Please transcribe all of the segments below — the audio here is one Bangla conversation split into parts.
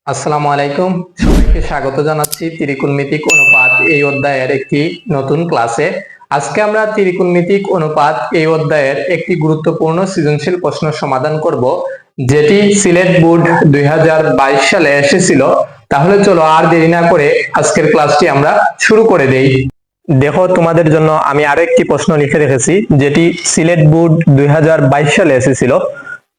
আসসালামু আলাইকুম, সবাইকে স্বাগত জানাচ্ছি ত্রিকোণমিতিক অনুপাত এই অধ্যায়ের একটি নতুন ক্লাসে। আজকে আমরা ত্রিকোণমিতিক অনুপাত এই অধ্যায়ের একটি গুরুত্বপূর্ণ সৃজনশীল প্রশ্ন সমাধান করব, যেটি সিলেট বোর্ড 2022 সালে এসেছিল। তাহলে চলো আর দেরি না করে আজকের ক্লাসটি আমরা শুরু করে দেই। দেখো, তোমাদের জন্য আমি আরো একটি প্রশ্ন লিখে রেখেছি, যেটি সিলেট বোর্ড 2022 সালে এসেছিল।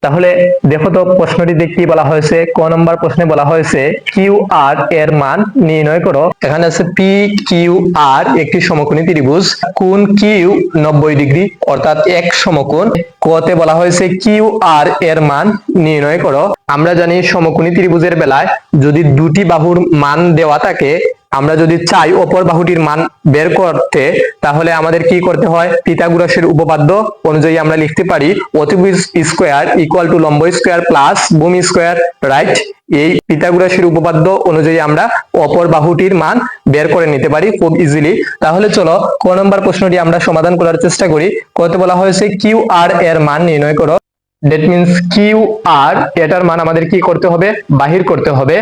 তাহলে দেখো তো প্রশ্নটিতে কি বলা হয়েছে। ক নম্বর প্রশ্নে বলা হয়েছে কিউ আর এর মান নির্ণয় করো। এখানে আছে পি কিউ আর একটি সমকোণী ত্রিভুজ, কোণ কিউ 90 ডিগ্রি অর্থাৎ এক সমকোণ। ক তে বলা হয়েছে কিউ আর এর মান নির্ণয় করো। আমরা জানি সমকোণী ত্রিভুজের বেলায় যদি দুটি বাহুর মান দেওয়া থাকে, আমরা যদি চাই অপর বাহুটির মান বের করতে, তাহলে আমাদের কি করতে হয়, পিথাগোরাসের উপপাদ্য অনুযায়ী আমরা লিখতে পারি অতিভুজ স্কয়ার ইকুয়াল টু লম্ব স্কয়ার প্লাস ভূমি স্কয়ার, রাইট। এই পিথাগোরাসের উপপাদ্য অনুযায়ী আমরা অপর বাহুটির মান বের করে নিতে পারি খুব ইজিলি। তাহলে চলো ক নম্বর প্রশ্নটি আমরা সমাধান করার চেষ্টা করি। কতে বলা হয়েছে কিউ আর এর মান নির্ণয় করো। দ্যাট মিন্স কিউ আর এটার মান আমাদের কি করতে হবে, বাহির করতে হবে।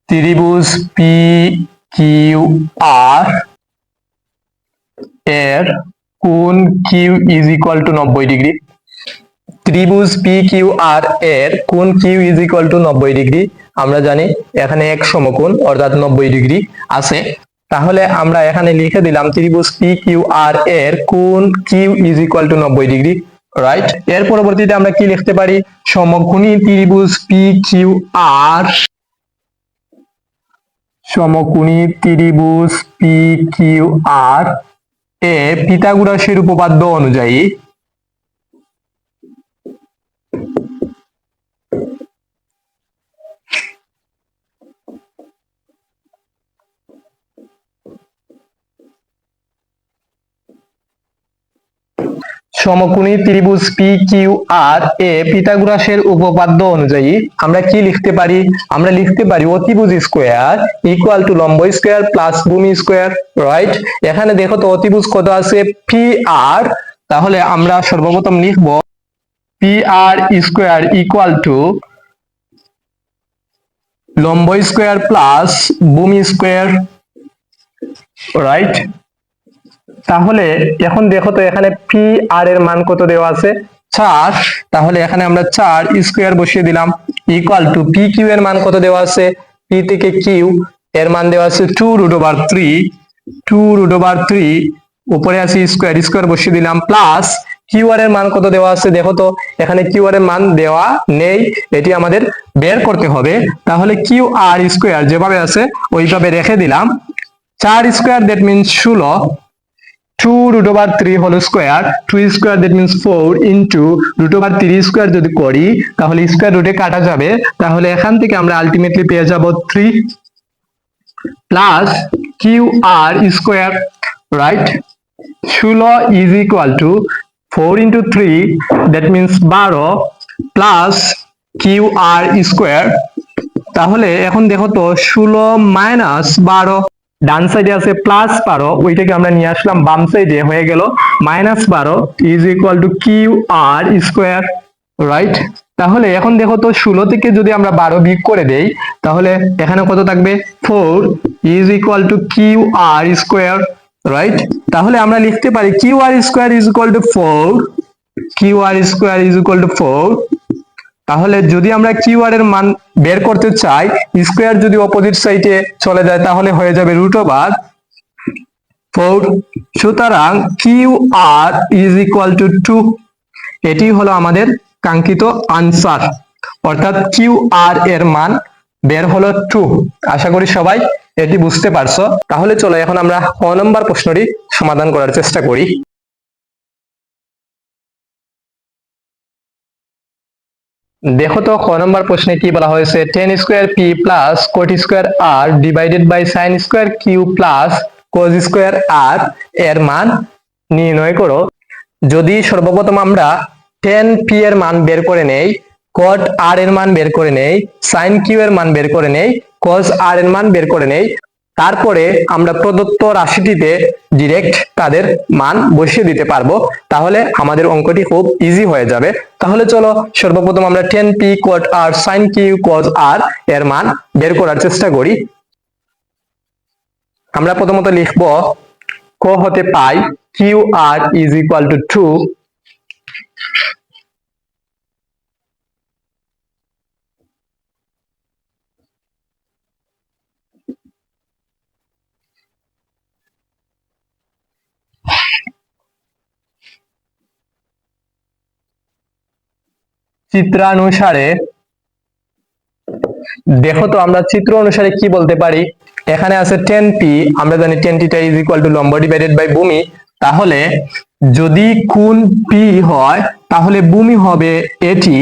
ত্রিভুজ পি কিউ আর এর কোণ Q is equal to 90 degree. ত্রিভুজ পি কিউ আর এর কোণ Q is equal to 90 degree. আমরা জানি এখানে এক সমকোণ অর্থাৎ 90 ডিগ্রি আছে। তাহলে আমরা এখানে লিখে দিলাম ত্রিভুজ পি কিউ আর এর কোণ Q is equal to 90 degree, right. এর পরবর্তীতে আমরা কি লিখতে পারি, সমকোণী ত্রিভুজ পি কিউ আর, সমকোণী ত্রিভুজ পি কিউ আর এ পিথাগোরাসের উপপাদ্য অনুযায়ী সমকোণী ত্রিভুজ পি কিউ আর এ পিথাগোরাসের উপপাদ্য অনুযায়ী আমরা কি লিখতে পারি, আমরা লিখতে পারি অতিভুজ স্কয়ার ইকুয়াল টু লম্ব স্কয়ার প্লাস ভূমি স্কয়ার, রাইট। এখানে দেখো তো অতিভুজ কত আছে, পি আর। তাহলে আমরা সর্বপ্রথম লিখব P R square equal to লম্ব স্কয়ার প্লাস ভূমি স্কয়ার, রাইট। তাহলে এখন দেখো তো এখানে পি আর এর মান কত দেওয়া আছে, 4। তাহলে এখানে আমরা 4 স্কয়ার বসিয়ে দিলাম ইকুয়াল টু পি কিউ এর মান কত দেওয়া আছে, পি থেকে কিউ এর মান দেওয়া আছে 2√3 উপরে আছে স্কয়ার, স্কয়ার বসিয়ে দিলাম প্লাস কিউ আর এর মান কত দেওয়া আছে, দেখো তো এখানে কিউ আর এর মান দেওয়া নেই, এটি আমাদের বের করতে হবে। তাহলে কিউ আর স্কয়ার যেভাবে আছে ওইভাবে রেখে দিলাম। 4 square that means 16, 2√3 whole square, 2 square that means 4 into √3 square যদি করি তাহলে স্কয়ার রুটে কাটা যাবে। তাহলে এখান থেকে আমরা আলটিমেটলি পেয়ে যাব 3 plus Q R square, right. 16 is equal to 4 into 3 that means 12 plus Q R square. তাহলে এখন দেখো তো 16 মাইনাস 12, ডান সাইডে আছে প্লাস 12, ওইটাকে আমরা নিয়ে আসলাম বাম সাইডে, হয়ে গেল -12 is equal to Q R square, right. তাহলে এখন দেখো তো 16 থেকে যদি আমরা 12 বিয়োগ করে দেই তাহলে এখানে কত থাকবে, 4 is equal to Q R square, right. তাহলে আমরা লিখতে পারি Q R square is equal to 4, Q R square is equal to 4। তাহলে যদি আমরা কিউ আর এর মান বের করতে চাই, স্কয়ার যদি অপোজিট সাইডে চলে যায় তাহলে হয়ে যাবে √4। সুতরাং Q R is equal to 2। এটি হলো আমাদের কাঙ্ক্ষিত আনসার, অর্থাৎ কিউ আর এর মান বের হলো 2। আশা করি সবাই এটি বুঝতে পারছো। তাহলে চলো এখন আমরা ক নম্বর প্রশ্নটি সমাধান করার চেষ্টা করি। দেখো তো ক নম্বর প্রশ্নে কি বলা হয়েছে, tan square P plus cot square R divided by sin square Q plus cos square R এর মান নির্ণয় করো। যদি সর্বপ্রথম আমরা tan পি এর মান বের করে নেই, cot আর এর মান বের করে নেই, sin কিউ এর মান বের করে নেই, cos আর এর মান বের করে নেই, তারপরে আমরা প্রদত্ত রাশিটিতে ডিরেক্ট তাদের মান বসিয়ে দিতে পারবো, তাহলে আমাদের অঙ্কটি খুব ইজি হয়ে যাবে। তাহলে চলো সর্বপ্রথম আমরা tan p cot r sin q cos r এর মান বের করার চেষ্টা করি। আমরা প্রথমত লিখব ক হতে পাই Q R is equal to 2 চিত্রানুসারে দেখো তো আমরা চিত্র অনুসারে কি বলতে পারি। এখানে আছে tan p, আমরা জানি tan θ ইজ ইকুয়াল টু লম্ব ডিভাইডেড বাই ভূমি। তাহলে যদি কোণ p হয় তাহলে ভূমি হবে এটি,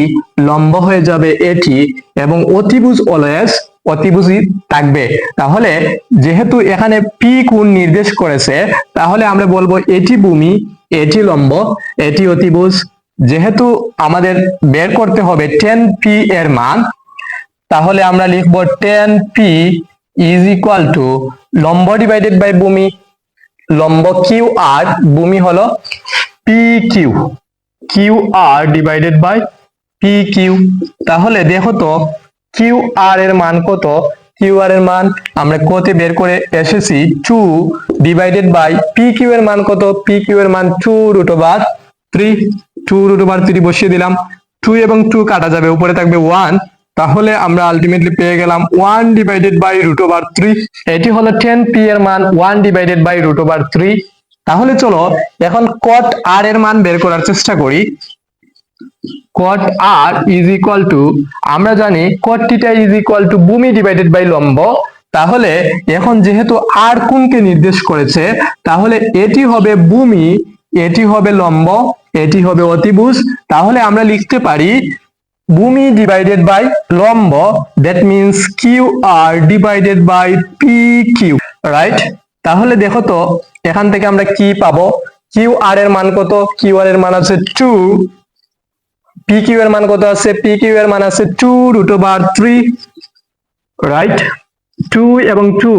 লম্ব হয়ে যাবে এটি, এবং অতিভুজ অলওয়েজ অতিভুজই থাকবে। তাহলে যেহেতু এখানে p কোণ নির্দেশ করেছে, তাহলে আমরা বলবো এটি ভূমি, এটি লম্ব, এটি অতিভুজ। যেহেতু আমাদের বের করতে হবে tan p এর মান, তাহলে আমরা লিখব tan p is equal to লম্ব ডিভাইডেড বাই ভূমি, লম্ব কিউ আর, ভূমি হলো P Q, Q R divided by P Q. তাহলে দেখো তো কিউ আর এর মান কত। কিউ আর এর মান আমরা কতে বের করে এসেছি 2 ডিভাইডেড বাই পি কিউ এর মান কত। পি কিউ এর মান 2√3, 2√3 বসিয়ে দিলাম। 2 এবং 2 কাটা যাবে, উপরে থাকবে 1। তাহলে আমরা আলটিমেটলি পেয়ে গেলাম 1 ডিভাইডেড বাই √3। এটি হলো tan p এর মান 1 ডিভাইডেড বাই √3। তাহলে চলো এখন cot r এর মান বের করার চেষ্টা করি। cot r is equal two, আমরা জানি cot θ ইজ ইকুয়াল টু ভূমি ডিভাইডেড বাই লম্ব। তাহলে এখন যেহেতু r কোণকে নির্দেশ করেছে, তাহলে এটি হবে ভূমি, এটি হবে লম্ব, এটি হবে অতিভুজ। তাহলে আমরা লিখতে পারি ভূমি ডিভাইডেড বাই লম্ব, that means Q R divided by P Q, right. তাহলে দেখো তো এখান থেকে আমরা কি পাবো। কিউ আর এর মান কত। কিউ আর এর মান আছে 2, পি কিউ এর মান কত আছে। পি কিউ এর মান আছে 2√3, রাইট। 2 এবং 2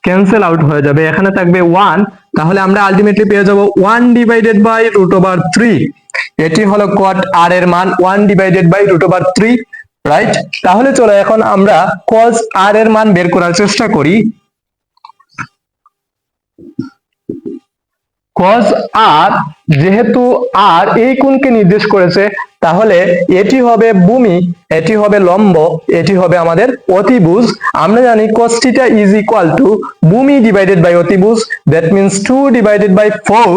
ক্যান্সেল আউট হয়ে যাবে, এখানে থাকবে 1। তাহলে আমরা আলটিমেটলি পেয়ে যাব 1 ডিভাইডেড বাই √3। এটি হলো cot r এর মান 1 ডিভাইডেড বাই √3, রাইট। তাহলে চলো এখন আমরা cos r এর মান বের করার চেষ্টা করি। cos r, যেহেতু r এই কোণকে নির্দেশ করেছে, তাহলে এটি হবে ভূমি, এটি হবে লম্ব, এটি হবে আমাদের অতিভুজ। আমরা জানি cos θ ইজ ইকুয়াল টু ভূমি ডিভাইডেড বাই অতিভুজ, দ্যাট মিন্স 2 ডিভাইডেড বাই 4।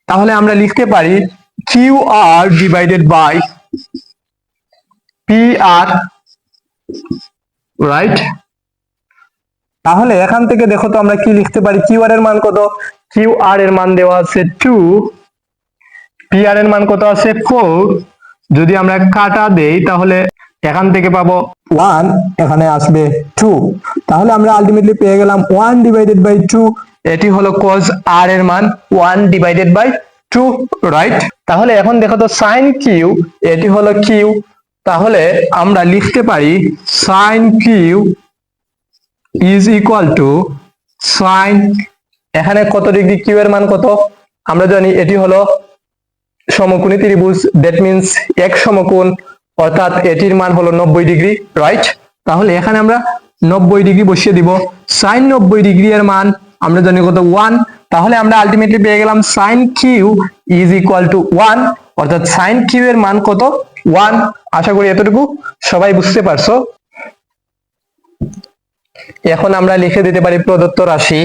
তাহলে আমরা লিখতে পারি Q R divided by P R, right. তাহলে এখান থেকে দেখো তো আমরা কি লিখতে পারি। কিউ আর এর মান কত। কিউ আর এর মান দেওয়া আছে 2, পি আর এর মান কত আছে 4। যদি আমরা কাটা দেই তাহলে এখান থেকে পাবো 1, এখানে আসবে 2। তাহলে আমরা আলটিমেটলি পেয়ে গেলাম 1 ডিভাইডেড বাই 2। এটি হলো cos r এর মান 1 ডিভাইডেড বাই 2, রাইট। তাহলে এখন দেখো তো sin q, এটি হলো q। তাহলে আমরা লিখতে পারি sin q is equal two sin, এখানে কত ডিগ্রি, কিউ এর মান কত। আমরা জানি এটি হলো সমকোণী ত্রিভুজ, দ্যাট মিন্স এক সমকোণ, অর্থাৎ এটির মান হলো 90 ডিগ্রি, রাইট। তাহলে এখানে আমরা 90 ডিগ্রি বসিয়ে দিব। sin 90 ডিগ্রি এর মান আমরা জানি কত 1। তাহলে আমরা আলটিমেটলি পেয়ে গেলাম sin q is equal to 1, অর্থাৎ sin q এর মান কত 1। আশা করি এতটুকু সবাই বুঝতে পারছো। এখন আমরা লিখে দিতে পারি প্রদত্ত রাশি।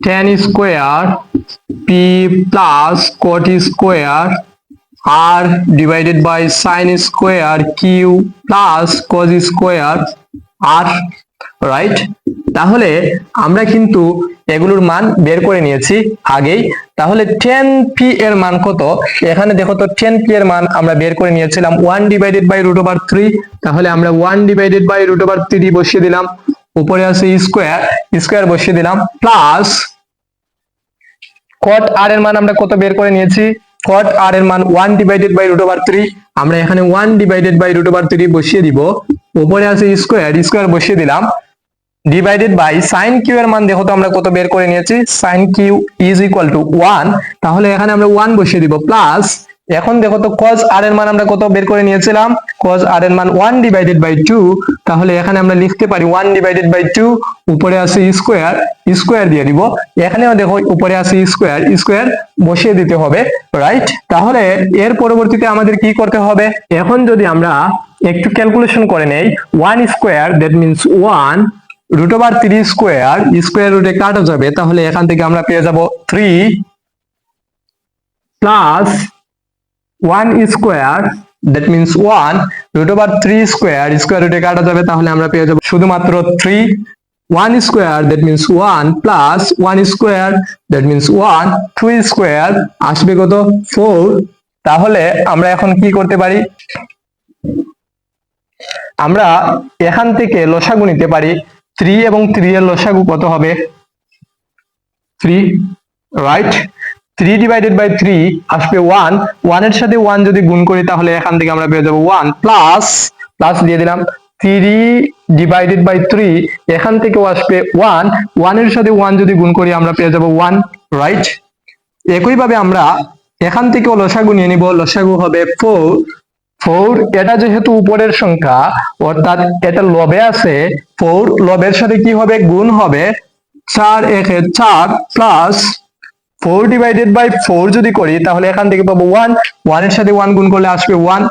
tan square p plus cot square r divided by sin square q plus cos square r, right. তাহলে আমরা কিন্তু এগুলোর মান বের করে নিয়েছি আগেই। তাহলে tan p এর মান কত। এখানে দেখো তো tan p এর মান আমরা বের করে নিয়েছিলাম 1 ডিভাইডেড বাই √3। তাহলে আমরা 1 ডিভাইডেড বাই √3 বসিয়ে দিলাম, উপরে আছে স্কয়ার, স্কয়ার বসিয়ে দিলাম, প্লাস cot r এর মান আমরা কত বের করে নিয়েছি cot r এর মান 1 ডিভাইডেড বাই √3, আমরা এখানে 1 ডিভাইডেড বাই √3 বসিয়ে দিব, উপরে আছে স্কয়ার বসিয়ে দিলাম, ডিভাইডেড বাই sin কিউ এর মান দেখো তো আমরা কত বের করে নিয়েছি, sin Q is equal to 1, তাহলে এখানে আমরা 1 বসিয়ে দিব, প্লাস এখন দেখো তো cos r এর মান আমরা কত বের করে নিয়েছিলাম, cos r এর মান 1 ডিভাইডেড বাই 2, তাহলে এখানে আমরা লিখতে পারি 1 ডিভাইডেড বাই 2, উপরে আছে স্কয়ার দিয়ে দিব, এখানেও দেখো উপরে আছে স্কয়ার বসিয়ে দিতে হবে, রাইট। তাহলে এর পরবর্তীতে আমাদের কি করতে হবে, এখন যদি আমরা একটু ক্যালকুলেশন করে নেই, 1 স্কয়ার দ্যাট মিন্স 1 √3 স্কয়ার রুটে কাটা যাবে, তাহলে এখান থেকে আমরা পেয়ে যাব 3 plus 1 square that means 1 √3 square রুটে কাটা যাবে, তাহলে আমরা পেয়ে যাব শুধুমাত্র 3, 1 square that means 1 plus 1 square that means 1, 2 square আসবে কত 4। তাহলে আমরা এখন কি করতে পারি, আমরা এখান থেকে লসাগু নিতে পারি, 3 এবং 3 এর লসাগু কত হবে 3, রাইট। 3 ডিভাইডেড বাই 3 আসবে 1 এর সাথে 1 যদি গুণ করি তাহলে এখান থেকে আমরা পেয়ে যাব 1, প্লাস দিয়ে দিলাম 3 ডিভাইডেড বাই 3, এখান থেকেও আসবে 1 এর সাথে 1 যদি গুণ করি আমরা পেয়ে যাব 1, রাইট। একই ভাবে আমরা এখান থেকেও লসাগু নিয়ে নিব, লসাগু হবে 4, এটা যেহেতু উপরের সংখ্যা অর্থাৎ এটা লবে আছে, 4 লবের সাথে কি হবে গুণ হবে, 4 একে 4 প্লাস 4 ডিভাইডেড বাই 4 যদি করি তাহলে এখান থেকে পাবো 1 এর সাথে 1 গুণ করলে আসবে 1,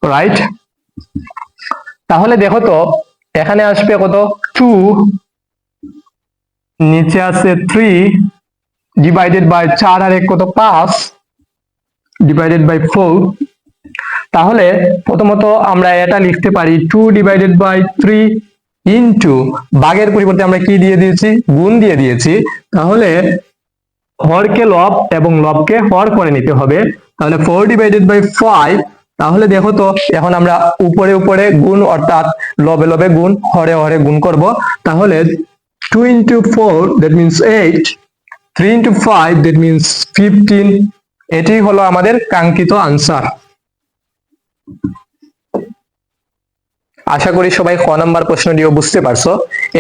রাইট। তাহলে দেখো তো এখানে আসবে কত 2, নিচে আছে 3 ডিভাইডেড বাই 4 আর 1 কত 5 ডিভাইডেড বাই 4। তাহলে প্রথমত আমরা এটা লিখতে পারি 2 ডিভাইডেড বাই 3 ইনটু, ভাগের পরিবর্তে আমরা কি দিয়ে দিয়েছি, গুণ দিয়ে দিয়েছি, তাহলে হরকে লব এবং লবকে হর করে নিতে হবে, তাহলে 4 ডিভাইডেড বাই 5। তাহলে দেখো তো এখন আমরা উপরে গুণ অর্থাৎ লবে গুণ, হরে গুণ করব, তাহলে 2 into 4 that means 8, 3 into 5 that means 15, এটি হলো আমাদের কাঙ্ক্ষিত আনসার। আশা করি সবাই ক নাম্বার প্রশ্নটিও বুঝতে পারছো,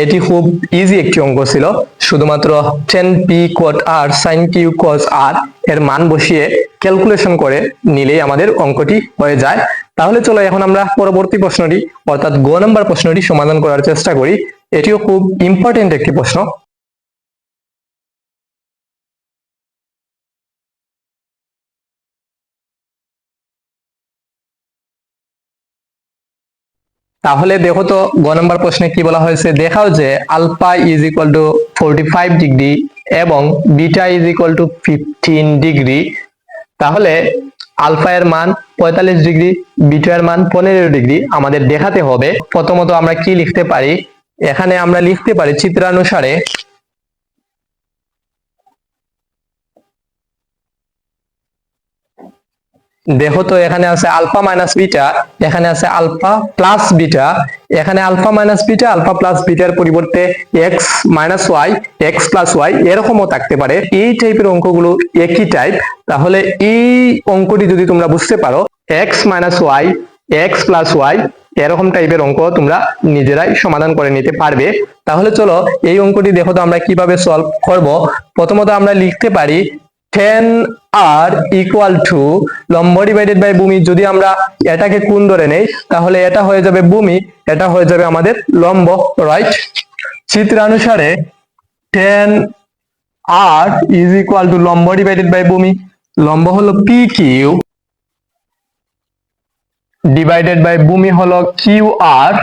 এটি খুব ইজি একটি অঙ্ক ছিল, শুধুমাত্র 10p cot r sin q cos r এর মান বসিয়ে ক্যালকুলেশন করে নিলেই আমাদের অঙ্কটি হয়ে যায়। তাহলে চলো এখন আমরা পরবর্তী প্রশ্নটি অর্থাৎ গ নাম্বার প্রশ্নটি সমাধান করার চেষ্টা করি, এটিও খুব ইম্পর্টেন্ট একটি প্রশ্ন। তাহলে দেখো তো গ নম্বর প্রশ্নে কি বলা হয়েছে, দেখাও যে alpha is equal to 45 degree এবং beta is equal to 15 degree. তাহলে আলফা এর মান 45 ডিগ্রি, বিটা এর মান 15 ডিগ্রি আমাদের দেখাতে হবে। প্রথমত আমরা কি লিখতে পারি, এখানে আমরা লিখতে পারি চিত্রানুসারে দেখো তো এখানে আছে আলফা মাইনাস বিটা, এখানে আছে আলফা প্লাস বিটা, এখানে alpha minus beta alpha plus বিটার পরিবর্তে X minus Y X plus Y এরকমও থাকতে পারে, এই টাইপের অঙ্কগুলো একই টাইপ। তাহলে এই অঙ্কটি যদি তোমরা বুঝতে পারো X minus Y X plus Y এরকম টাইপের অঙ্ক তোমরা নিজেরাই সমাধান করে নিতে পারবে। তাহলে চলো এই অঙ্কটি দেখো তো আমরা কিভাবে সলভ করব। প্রথমত আমরা লিখতে পারি 10r ইকুয়াল টু লম্ব ডিভাইডেড বাই ভূমি, যদি আমরা এটাকে কোণ ধরে নেই তাহলে এটা হয়ে যাবে ভূমি, এটা হয়ে যাবে আমাদের লম্ব, রাইট। চিত্রানুসারে 10r ইজ ইকুয়াল টু লম্ব ডিভাইডেড বাই ভূমি, লম্ব হলো পি কিউ ডিভাইডেড বাই ভূমি হলো কিউ আর।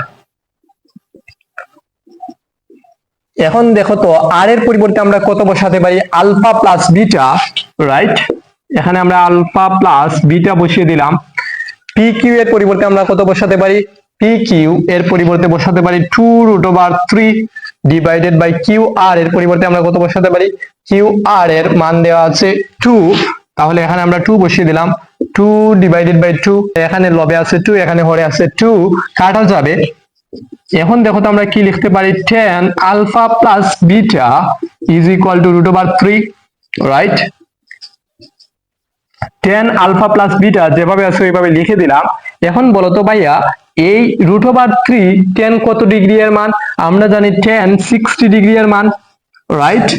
এখন দেখো তো আর এর পরিবর্তে আমরা কত বসাতে পারি, আলফা প্লাস বিটা, রাইট। এখানে আমরা আলফা প্লাস বিটা বসিয়ে দিলাম। পি কিউ এর পরিবর্তে আমরা কত বসাতে পারি, পি কিউ এর পরিবর্তে বসাতে পারি 2√3 ডিভাইডেড বাই কিউ আর এর পরিবর্তে আমরা কত বসাতে পারি, কিউ আর এর মান দেওয়া আছে 2, তাহলে এখানে আমরা 2 বসিয়ে দিলাম, 2 ডিভাইডেড বাই 2, এখানে লবে আছে 2 এখানে হরে আছে 2, কাটা যাবে। এখন দেখো তো আমরা কি লিখতে পারি, 10 alpha plus beta is equal to √3, right. Tan alpha plus beta যেভাবে আছে ওইভাবে লিখে দিলাম। এখন বলো তো ভাইয়া এই √3 টেন কত ডিগ্রি এর মান? আমরা জানি টেন 60 ডিগ্রি এর মান, রাইট?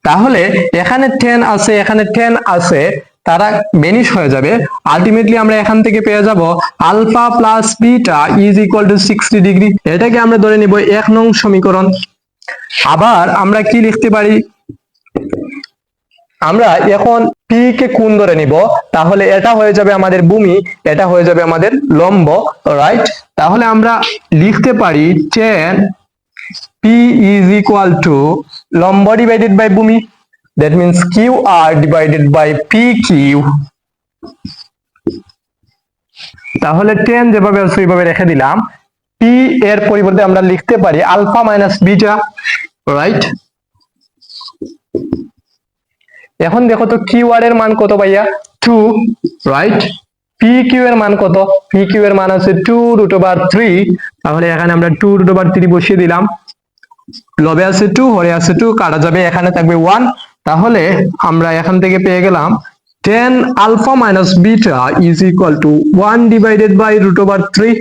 তাহলে এখানে টেন আছে, এখানে টেন আছে, তারা ভ্যানিশ হয়ে যাবে। আলটিমেটলি আমরা এখান থেকে পেয়ে যাব alpha plus beta is equal to 60 degree. এটাকে আমরা ধরে নিব 1 নং সমীকরণ। আবার আমরা কি লিখতে পারি? আমরা এখন পি কে কোণ ধরে নিব, তাহলে এটা হয়ে যাবে আমাদের ভূমি, এটা হয়ে যাবে আমাদের লম্ব, রাইট? তাহলে আমরা লিখতে পারি tan P is equal to লম্ব ডিভাইডেড বাই ভূমি, that means Q R divided by P Q. তাহলে টেন যেভাবে আছে ওইভাবে রেখে দিলাম। পি এর পরিবর্তে আমরা লিখতে পারি আলফা মাইনাস বিটা, রাইট? এখন দেখো তো কিউ আর এর মান কত ভাইয়া? 2, রাইট? পি কিউ এর মান কত? পি কিউ এর মান আছে 2√3। তাহলে এখানে আমরা 2√3 বসিয়ে দিলাম। লবে আছে 2, হরে আছে 2, কাটা যাবে, এখানে থাকবে 1। তাহলে আমরা এখান থেকে পেয়ে গেলাম tan alpha minus beta is equal to 1 divided by √3,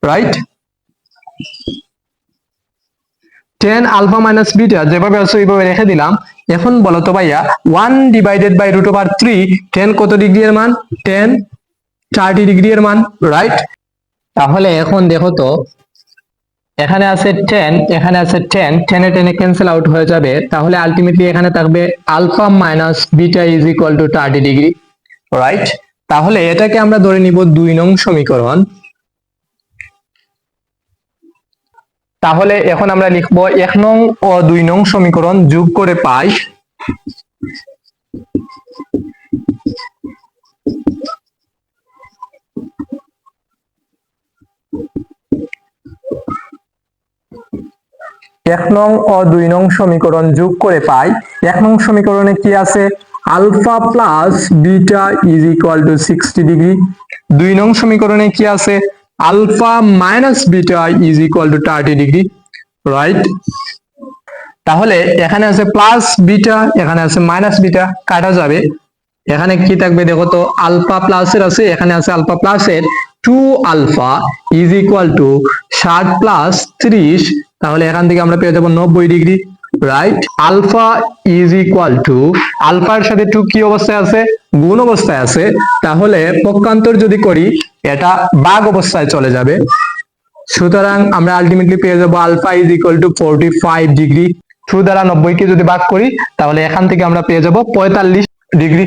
right? Tan alpha minus beta যেভাবে আছে ওইভাবে রেখে দিলাম। এখন বলো তো ভাইয়া 1 ডিভাইডেড বাই √3 টেন কত ডিগ্রি এর মান? টেন 30 ডিগ্রি এর মান, রাইট? তাহলে এখন দেখো তো এখানে আছে 10, এখানে আছে 10, 10 এ 10 ক্যান্সেল আউট হয়ে যাবে। তাহলে আলটিমেটলি এখানে থাকবে alpha minus beta is equal to 30 degree, right? তাহলে এটাকে আমরা ধরে নিব 2 নং সমীকরণ। তাহলে এখন আমরা লিখবো 1 নং ও 2 নং সমীকরণ যোগ করে পাই এক নং ও 2 নং সমীকরণ যোগ করে পাই 1 নং সমীকরণে কি আছে? Alpha plus beta is equal to 60 degree. 2 নং সমীকরণে কি আছে? Alpha minus beta is equal to 30 degree, right? তাহলে এখানে আছে প্লাস বিটা, এখানে আছে মাইনাস বিটা, কাটা যাবে। এখানে কি থাকবে দেখো তো, আলফা প্লাসের আছে, এখানে আছে আলফা প্লাসের 2 alpha is equal to 60 plus 30। তাহলে এখান থেকে আমরা পেয়ে যাবো 90 degree, right? Alpha is equal to, আলফার সাথে 2 কি অবস্থায় আছে? গুণ অবস্থায় আছে। তাহলে পক্ষান্তর যদি করি এটা ভাগ অবস্থায় চলে যাবে। সুতরাং আমরা আলটিমেটলি পেয়ে যাবো alpha is equal to 45 degree. 2 দ্বারা 90 কে যদি ভাগ করি তাহলে এখান থেকে আমরা পেয়ে যাবো 45 ডিগ্রি।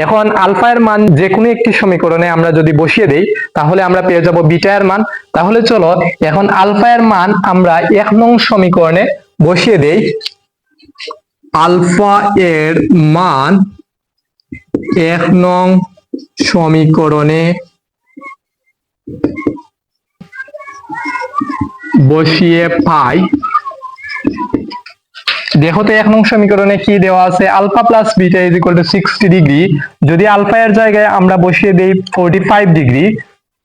এখন আলফা এর মান যে কোনো একটি সমীকরণে আমরা যদি বসিয়ে দেই তাহলে আমরা পেয়ে যাব বিটা এর মান। তাহলে চলো এখন আলফা এর মান আমরা 1 নং সমীকরণে বসিয়ে দেই। আলফা এর মান 1 নং সমীকরণে বসিয়ে পাই। দেখো তো 1 নং সমীকরণে কি দেওয়া আছে? Alpha plus beta is equal to 60 degree. যদি আলফা এর জায়গায় আমরা বসিয়ে দেই 45 ডিগ্রি,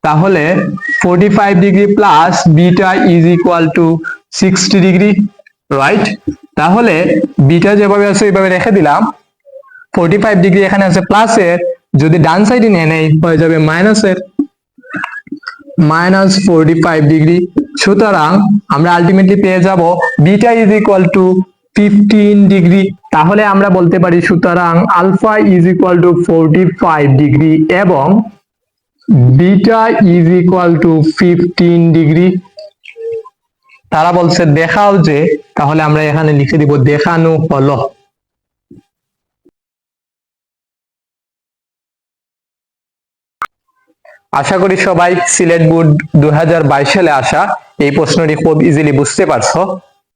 তাহলে 45 degree plus beta is equal to 60 degree, right? তাহলে বিটা যেভাবে আছে এইভাবে রেখে দিলাম। 45 ডিগ্রি এখানে আছে প্লাসের, যদি ডান সাইডে নিয়ে নেই হয়ে যাবে মাইনাসের, মাইনাস 45 ডিগ্রি। সুতরাং আমরা আলটিমেটলি পেয়ে যাব beta is equal to 15 degree. তাহলে আমরা বলতে পারি সুতরাং alpha is equal to 45 degree এবং beta is equal to 15 degree. তারা বলছে দেখাও যে, তাহলে আমরা এখানে লিখে দিব দেখানো হলো। আশা করি সবাই সিলেট বোর্ড 2022 সালে আসা এই প্রশ্নটি খুব ইজিলি বুঝতে পারছো।